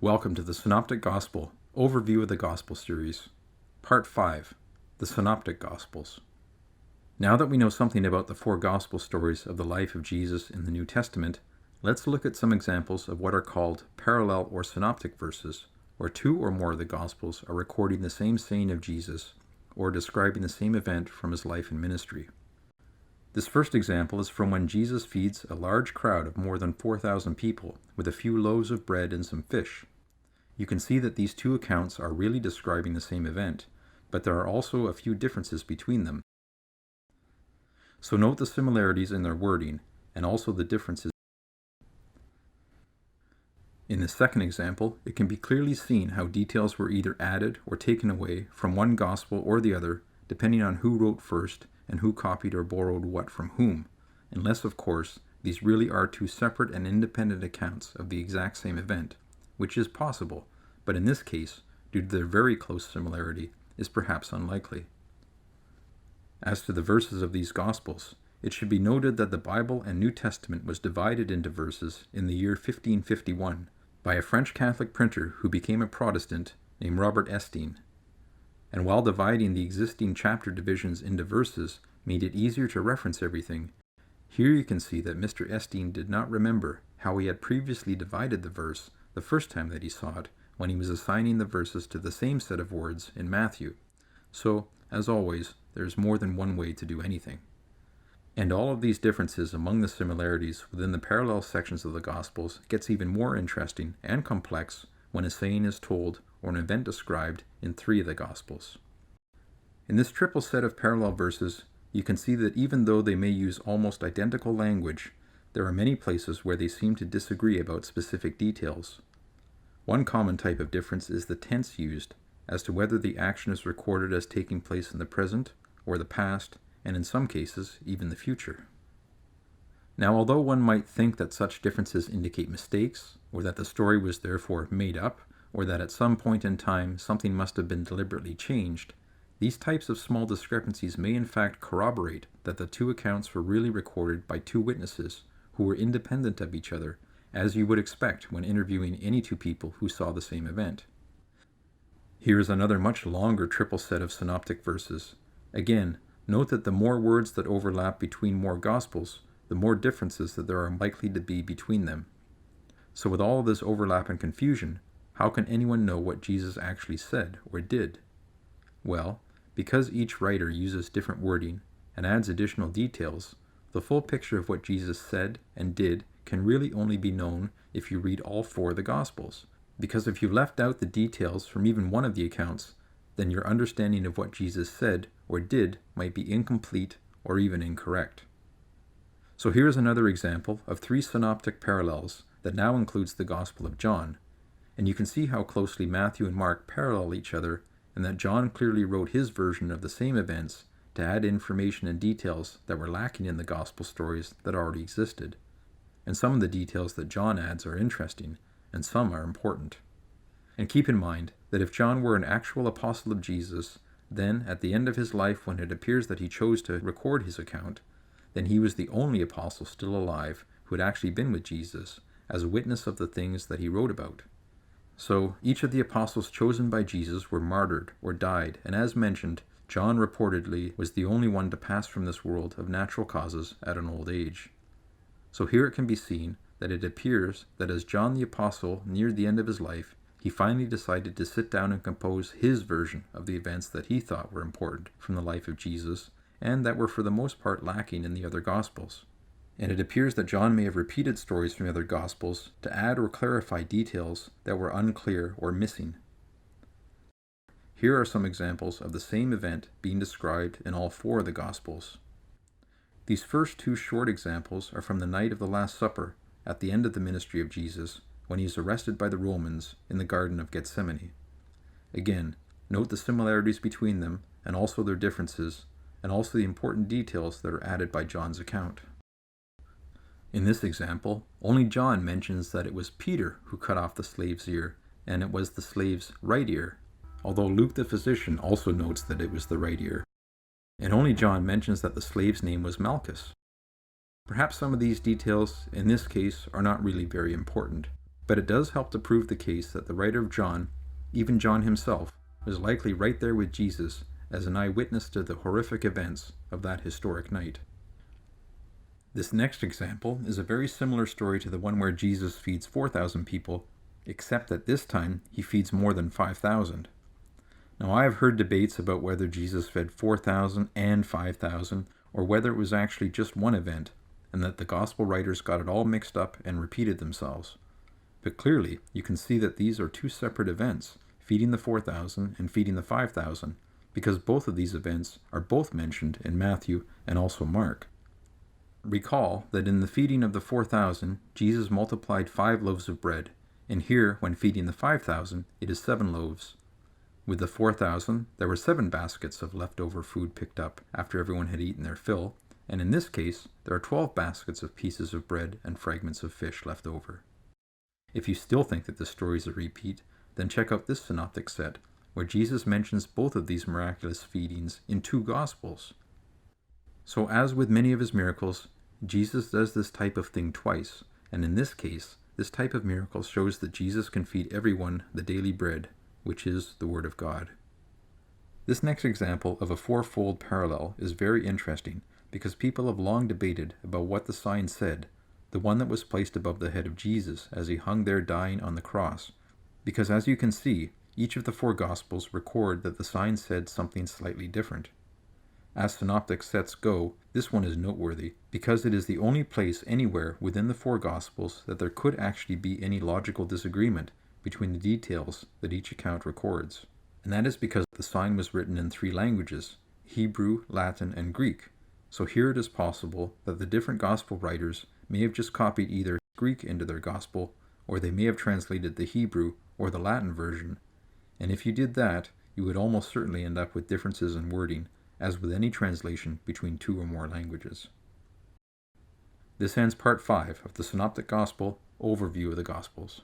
Welcome to the Synoptic Gospel, Overview of the Gospel Series, Part 5, the Synoptic Gospels. Now that we know something about the four Gospel stories of the life of Jesus in the New Testament, let's look at some examples of what are called parallel or synoptic verses, where two or more of the Gospels are recording the same saying of Jesus, or describing the same event from his life and ministry. This first example is from when Jesus feeds a large crowd of more than 4,000 people with a few loaves of bread and some fish. You can see that these two accounts are really describing the same event, but there are also a few differences between them. So note the similarities in their wording, and also the differences. In the second example, it can be clearly seen how details were either added or taken away from one gospel or the other, depending on who wrote first and who copied or borrowed what from whom, unless, of course, these really are two separate and independent accounts of the exact same event, which is possible, but in this case, due to their very close similarity, is perhaps unlikely. As to the verses of these Gospels, it should be noted that the Bible and New Testament was divided into verses in the year 1551 by a French Catholic printer who became a Protestant named Robert Estienne. And while dividing the existing chapter divisions into verses made it easier to reference everything, here you can see that Mr. Estienne did not remember how he had previously divided the verse the first time that he saw it, when he was assigning the verses to the same set of words in Matthew. So, as always, there is more than one way to do anything. And all of these differences among the similarities within the parallel sections of the Gospels gets even more interesting and complex when a saying is told or an event described in three of the Gospels. In this triple set of parallel verses, you can see that even though they may use almost identical language, there are many places where they seem to disagree about specific details. One common type of difference is the tense used, as to whether the action is recorded as taking place in the present or the past, and in some cases, even the future. Now, although one might think that such differences indicate mistakes, or that the story was therefore made up, or that at some point in time something must have been deliberately changed, these types of small discrepancies may in fact corroborate that the two accounts were really recorded by two witnesses who were independent of each other, as you would expect when interviewing any two people who saw the same event. Here is another much longer triple set of synoptic verses. Again, note that the more words that overlap between more Gospels, the more differences that there are likely to be between them. So with all of this overlap and confusion, how can anyone know what Jesus actually said or did? Well, because each writer uses different wording and adds additional details, the full picture of what Jesus said and did can really only be known if you read all four of the Gospels. Because if you left out the details from even one of the accounts, then your understanding of what Jesus said or did might be incomplete or even incorrect. So here's another example of three synoptic parallels that now includes the Gospel of John, and you can see how closely Matthew and Mark parallel each other, and that John clearly wrote his version of the same events to add information and details that were lacking in the Gospel stories that already existed. And some of the details that John adds are interesting, and some are important. And keep in mind that if John were an actual apostle of Jesus, then at the end of his life, when it appears that he chose to record his account, then he was the only apostle still alive who had actually been with Jesus as a witness of the things that he wrote about. So each of the apostles chosen by Jesus were martyred or died, and as mentioned, John reportedly was the only one to pass from this world of natural causes at an old age. So here it can be seen that it appears that as John the Apostle neared the end of his life, he finally decided to sit down and compose his version of the events that he thought were important from the life of Jesus, and that were for the most part lacking in the other Gospels. And it appears that John may have repeated stories from the other Gospels to add or clarify details that were unclear or missing. Here are some examples of the same event being described in all four of the Gospels. These first two short examples are from the night of the Last Supper, at the end of the ministry of Jesus, when he is arrested by the Romans in the Garden of Gethsemane. Again, note the similarities between them, and also their differences, and also the important details that are added by John's account. In this example, only John mentions that it was Peter who cut off the slave's ear, and it was the slave's right ear, although Luke the physician also notes that it was the right ear. And only John mentions that the slave's name was Malchus. Perhaps some of these details in this case are not really very important, But it does help to prove the case that the writer of John, even John himself, was likely right there with Jesus as an eyewitness to the horrific events of that historic night. This next example is a very similar story to the one where Jesus feeds 4,000 people, except that this time he feeds more than 5,000. Now, I have heard debates about whether Jesus fed 4,000 and 5,000, or whether it was actually just one event, and that the gospel writers got it all mixed up and repeated themselves. But clearly, you can see that these are two separate events, feeding the 4,000 and feeding the 5,000, because both of these events are both mentioned in Matthew and also Mark. Recall that in the feeding of the 4,000, Jesus multiplied 5 loaves of bread, and here, when feeding the 5,000, it is 7 loaves. With the 4,000, there were 7 baskets of leftover food picked up after everyone had eaten their fill, and in this case, there are 12 baskets of pieces of bread and fragments of fish left over. If you still think that this story is a repeat, then check out this synoptic set, where Jesus mentions both of these miraculous feedings in 2 Gospels. So as with many of his miracles, Jesus does this type of thing twice, and in this case, this type of miracle shows that Jesus can feed everyone the daily bread, which is the Word of God. This next example of a 4-fold parallel is very interesting because people have long debated about what the sign said, the one that was placed above the head of Jesus as he hung there dying on the cross, because as you can see, each of the 4 Gospels record that the sign said something slightly different. As synoptic sets go, this one is noteworthy because it is the only place anywhere within the 4 Gospels that there could actually be any logical disagreement between the details that each account records. And that is because the sign was written in 3 languages, Hebrew, Latin, and Greek. So here it is possible that the different Gospel writers may have just copied either Greek into their Gospel, or they may have translated the Hebrew or the Latin version. And if you did that, you would almost certainly end up with differences in wording, as with any translation between 2 or more languages. This ends part 5 of the Synoptic Gospel overview of the Gospels.